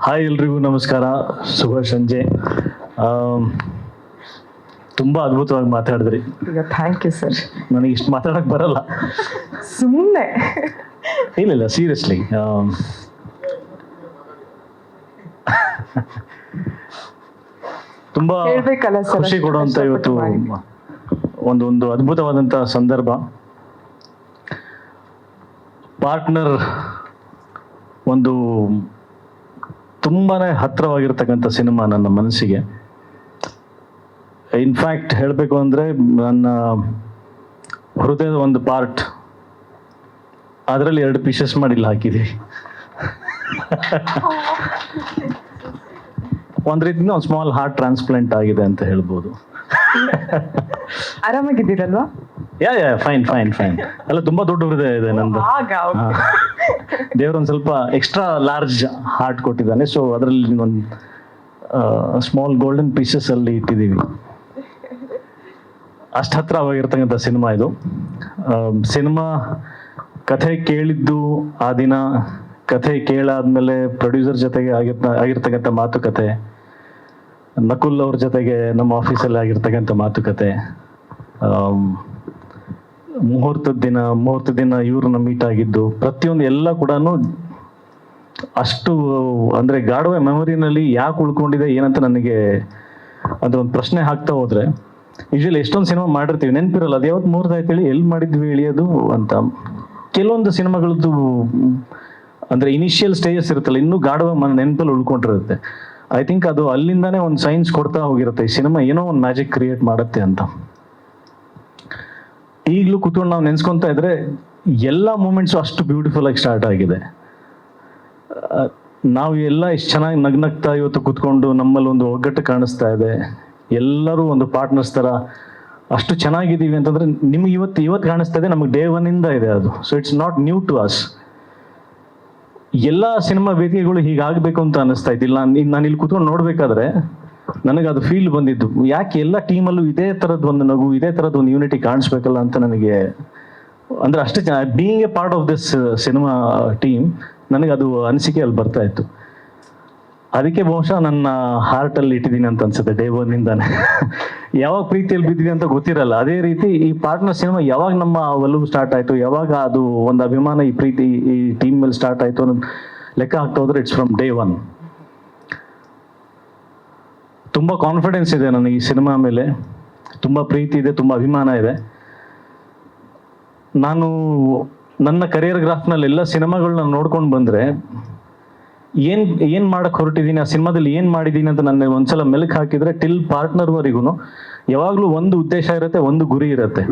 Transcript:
Hi ಎಲ್ರಿಗೂ ನಮಸ್ಕಾರ, ಶುಭ ಸಂಜೆ. ತುಂಬ ಅದ್ಭುತವಾಗಿ ಮಾತಾಡಿದ್ರಿ. ಈಗ ಥ್ಯಾಂಕ್ ಯು ಸರ್. ನನಗೆ ಇಷ್ಟು ಮಾತಾಡೋಕ್ಕೆ ಬರಲ್ಲ. ಸುಮ್ಮನೆ ಇಲ್ಲ ಸೀರಿಯಸ್ಲಿ. ತುಂಬ ಹೇಳ್ಬೇಕಲ್ಲ ಸರ್, ಖುಷಿ ಕೊಡುವಂಥ ಇವತ್ತು ಒಂದು ಅದ್ಭುತವಾದಂಥ ಸಂದರ್ಭ. ಪಾರ್ಟ್ನರ್ ಒಂದು ತುಂಬಾನೇ ಹತ್ತಿರವಾಗಿರ್ತಕ್ಕಂಥ ಸಿನಿಮಾ ನನ್ನ ಮನಸ್ಸಿಗೆ. ಇನ್ಫ್ಯಾಕ್ಟ್ ಹೇಳಬೇಕು ಅಂದರೆ ನನ್ನ ಹೃದಯದ ಒಂದು ಪಾರ್ಟ್, ಅದರಲ್ಲಿ 2 ಪೀಸಸ್ ಮಾಡಿಲ್ಲ ಹಾಕಿದ್ದೀವಿ. ಒಂದು ರೀತಿಯಿಂದ ಒಂದು ಸ್ಮಾಲ್ ಹಾರ್ಟ್ ಟ್ರಾನ್ಸ್ಪ್ಲಾಂಟ್ ಆಗಿದೆ ಅಂತ ಹೇಳ್ಬೋದು. ಆರಾಮಾಗಿದ್ದೀರಲ್ವಾ? ಯಾ ಫೈನ್. ಅಲ್ಲ, ತುಂಬಾ ದೊಡ್ಡ ಹೃದಯ ಇದೆ ನಂದು. ದೇವ್ರೊಂದು ಸ್ವಲ್ಪ ಎಕ್ಸ್ಟ್ರಾ ಲಾರ್ಜ್ ಹಾರ್ಟ್ ಕೊಟ್ಟಿದ್ದಾನೆ. ಸೊ ಅದರಲ್ಲಿ ಒಂದು ಸ್ಮಾಲ್ ಗೋಲ್ಡನ್ ಪೀಸಸ್ ಅಲ್ಲಿ ಇಟ್ಟಿದ್ದೀವಿ. ಅಷ್ಟು ಹತ್ರವಾಗಿರ್ತಕ್ಕಂಥ ಸಿನಿಮಾ ಇದು. ಸಿನಿಮಾ ಕಥೆ ಕೇಳಿದ್ದು ಆ ದಿನ, ಕಥೆ ಕೇಳಾದ್ಮೇಲೆ ಪ್ರೊಡ್ಯೂಸರ್ ಜೊತೆಗೆ ಆಗಿರ್ತಕ್ಕಂಥ ಮಾತುಕತೆ, ನಕುಲ್ ಅವ್ರ ಜೊತೆಗೆ ನಮ್ಮ ಆಫೀಸಲ್ಲಿ ಆಗಿರ್ತಕ್ಕಂಥ ಮಾತುಕತೆ, ಮುಹೂರ್ತ ದಿನ ಇವ್ರನ್ನ ಮೀಟ್ ಆಗಿದ್ದು, ಪ್ರತಿಯೊಂದು ಎಲ್ಲ ಕೂಡ ಅಷ್ಟು ಅಂದ್ರೆ ಗಾಢವ ಮೆಮೊರಿನಲ್ಲಿ ಯಾಕೆ ಉಳ್ಕೊಂಡಿದೆ ಏನಂತ ನನಗೆ ಅದೊಂದು ಪ್ರಶ್ನೆ ಹಾಕ್ತಾ ಹೋದ್ರೆ, ಯೂಶಲಿ ಎಷ್ಟೊಂದು ಸಿನಿಮಾ ಮಾಡಿರ್ತೀವಿ, ನೆನಪಿರಲ್ಲ ಅದು ಯಾವತ್ತು ಮುಹೂರ್ತ ಆಯ್ತು ಹೇಳಿ, ಎಲ್ಲಿ ಮಾಡಿದ್ವಿ ಎಳಿಯೋದು ಅಂತ. ಕೆಲವೊಂದು ಸಿನಿಮಾಗಳದ್ದು ಅಂದ್ರೆ ಇನಿಷಿಯಲ್ ಸ್ಟೇಜಸ್ ಇರುತ್ತಲ್ಲ, ಇನ್ನೂ ಗಾಢವ ನೆನಪಲ್ಲಿ ಉಳ್ಕೊಂಡಿರುತ್ತೆ. ಐ ಥಿಂಕ್ ಅದು ಅಲ್ಲಿಂದಾನೇ ಒಂದು ಸೈನ್ಸ್ ಕೊಡ್ತಾ ಹೋಗಿರುತ್ತೆ, ಈ ಸಿನಿಮಾ ಏನೋ ಒಂದು ಮ್ಯಾಜಿಕ್ ಕ್ರಿಯೇಟ್ ಮಾಡುತ್ತೆ ಅಂತ. ಈಗಲೂ ಕೂತ್ಕೊಂಡು ನಾವು ನೆನ್ಸ್ಕೊಂತ ಇದ್ರೆ ಎಲ್ಲ ಮೂಮೆಂಟ್ಸು ಅಷ್ಟು ಬ್ಯೂಟಿಫುಲ್ ಆಗಿ ಸ್ಟಾರ್ಟ್ ಆಗಿದೆ. ನಾವು ಎಲ್ಲ ಎಷ್ಟು ಚೆನ್ನಾಗಿ ನಗ್ನಗ್ತಾ ಇವತ್ತು ಕೂತ್ಕೊಂಡು ನಮ್ಮಲ್ಲಿ ಒಂದು ಒಗ್ಗಟ್ಟು ಕಾಣಿಸ್ತಾ ಇದೆ. ಎಲ್ಲರೂ ಒಂದು ಪಾರ್ಟ್ನರ್ಸ್ ಥರ ಅಷ್ಟು ಚೆನ್ನಾಗಿದ್ದೀವಿ ಅಂತಂದ್ರೆ ನಿಮ್ಗೆ ಇವತ್ತು ಕಾಣಿಸ್ತಾ ಇದೆ, ನಮಗೆ ಡೇ 1 ಇಂದ ಇದೆ ಅದು. So it's not new to us. ಎಲ್ಲ ಸಿನಿಮಾ ವೇದಿಕೆಗಳು ಹೀಗಾಗಬೇಕು ಅಂತ ಅನಿಸ್ತಾ ಇದ್ದಿಲ್ಲ. ನಾನು ಇಲ್ಲಿ ಕೂತ್ಕೊಂಡು ನೋಡ್ಬೇಕಾದ್ರೆ ನನಗೆ ಅದು ಫೀಲ್ ಬಂದಿದ್ದು, ಯಾಕೆ ಎಲ್ಲ ಟೀಮಲ್ಲೂ ಇದೇ ಥರದ್ದು ಒಂದು ನಗು, ಇದೇ ಥರದ್ದು ಒಂದು ಯೂನಿಟಿ ಕಾಣಿಸ್ಬೇಕಲ್ಲ ಅಂತ ನನಗೆ. ಅಂದ್ರೆ ಅಷ್ಟೇ being A part of this cinema team, ನನಗೆ ಅದು ಅನಿಸಿಕೆ ಅಲ್ಲಿ ಬರ್ತಾ ಇತ್ತು. ಅದಕ್ಕೆ ಬಹುಶಃ ನನ್ನ ಹಾರ್ಟಲ್ಲಿ ಇಟ್ಟಿದ್ದೀನಿ ಅಂತ ಅನ್ಸುತ್ತೆ ಡೇ 1 ಇಂದಾನೆ. ಯಾವಾಗ ಪ್ರೀತಿಯಲ್ಲಿ ಬಿದ್ವಿ ಅಂತ ಗೊತ್ತಿರಲ್ಲ, ಅದೇ ರೀತಿ ಈ ಪಾರ್ಟ್ನರ್ ಸಿನಿಮಾ ಯಾವಾಗ ನಮ್ಮ ಒಲವು ಸ್ಟಾರ್ಟ್ ಆಯಿತು, ಯಾವಾಗ ಅದು ಒಂದು ಅಭಿಮಾನ, ಈ ಪ್ರೀತಿ ಈ ಟೀಮ್ ಮೇಲೆ ಸ್ಟಾರ್ಟ್ ಆಯಿತು ಅನ್ನೋದು ಲೆಕ್ಕ ಹಾಕ್ತಾ ಹೋದ್ರೆ ಇಟ್ಸ್ ಫ್ರಮ್ ಡೇ 1. ತುಂಬ ಕಾನ್ಫಿಡೆನ್ಸ್ ಇದೆ ನನಗೆ ಈ ಸಿನಿಮಾ ಮೇಲೆ, ತುಂಬ ಪ್ರೀತಿ ಇದೆ, ತುಂಬ ಅಭಿಮಾನ ಇದೆ. ನಾನು ನನ್ನ ಕರಿಯರ್ ಗ್ರಾಫ್ನಲ್ಲಿ ಎಲ್ಲ ಸಿನಿಮಾಗಳನ್ನ ನೋಡ್ಕೊಂಡು ಬಂದರೆ ಏನು ಮಾಡಕ್ಕೆ ಹೊರಟಿದ್ದೀನಿ, ಆ ಸಿನಿಮಾದಲ್ಲಿ ಏನು ಮಾಡಿದ್ದೀನಿ ಅಂತ ನನ್ನ ಒಂದ್ಸಲ ಮೆಲುಕು ಹಾಕಿದರೆ ಟಿಲ್ ಪಾರ್ಟ್ನರ್ವರೆಗೂ ಯಾವಾಗಲೂ ಒಂದು ಉದ್ದೇಶ ಇರುತ್ತೆ, ಒಂದು ಗುರಿ ಇರುತ್ತೆ.